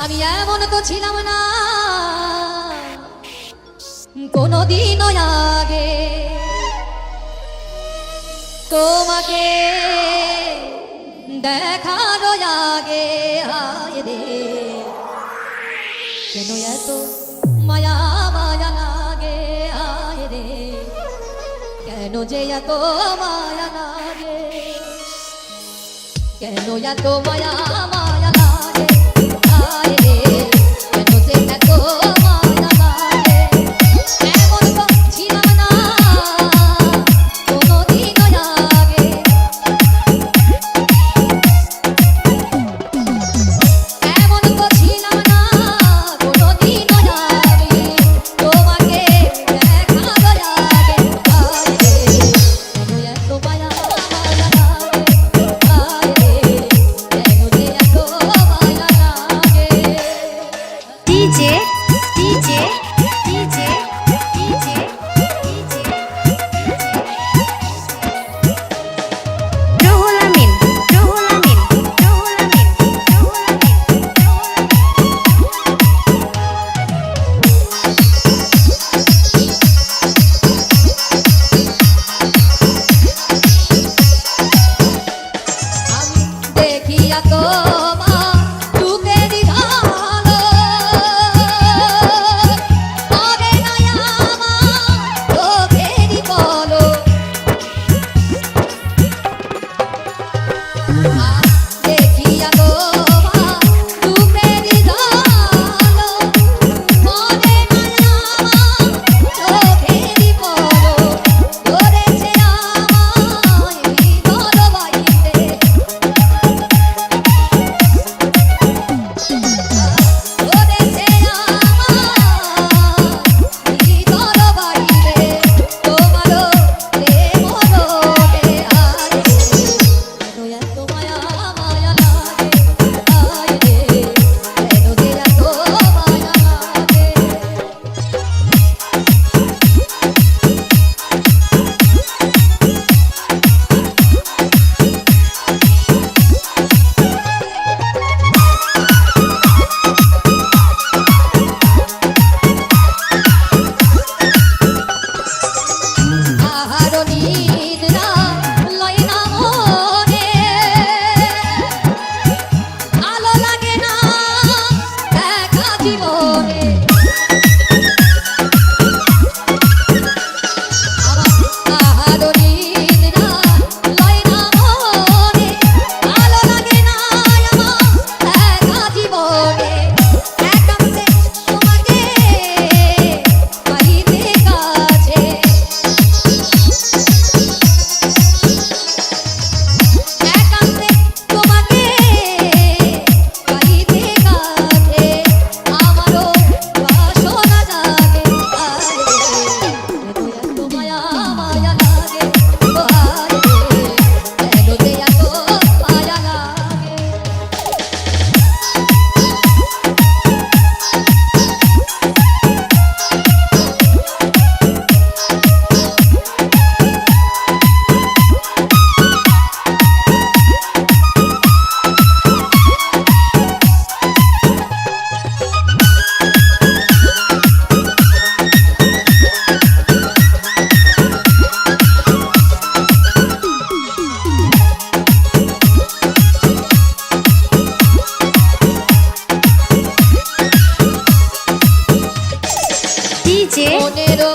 আমি এমন তো ছিলাম না কোনদিনও আগে, তোমাকে দেখার আগে হায় রে কেন এত মায়া মায়া লাগে, হায় রে কেন যে এত মায়া লাগে, কেন এত মায়া মায়া লাগে, হায় রে কেন যে এত মায়া লাগে। এমন তো ছিলাম না কোনদিনও আগে, এমন তো ছিলাম না কোনদিনও আগে, তোমাকে দেখার আগে হায় রে কেন এত মায়া মায়া লাগে, হায় রে কেন যে এত মায়া লাগে। DJ DJ DJ DJ Ruhul Amin Ruhul Amin Ruhul Amin Ruhul আমি দেখিয়া তোমার চোখেরই ঢালো, পড়ে না আমার চোখেরই পলক। দেখিয়া তোমার চোখেরই ঢালো, পড়ে না আমার চোখেরই পলক। ধরেছে আমায় হৃদয় বাইতে, ধরেছে আমায় হৃদয় বাইতে, তোমারও প্রেম রোগে হায় রে কেন এত মায়া মায়া লাগে, হায় রে কেন যে এত মায়া লাগে। আহারো নিদ্রা লয় না মনে, আলো লাগে না দেখা জীবনে। আহারো নিদ্রা লয় না মনে, আলো লাগে না আমার দেখা জীবনে। একান্তে তোমাকে পাইতে কাছে, একান্তে তোমাকে পাইতে কাছে, আমারও বাসনা জাগে হায় রে কেন এত মায়া মায়া লাগে, হায় রে কেন যে এত মায়া লাগে। ডিজে মনেরও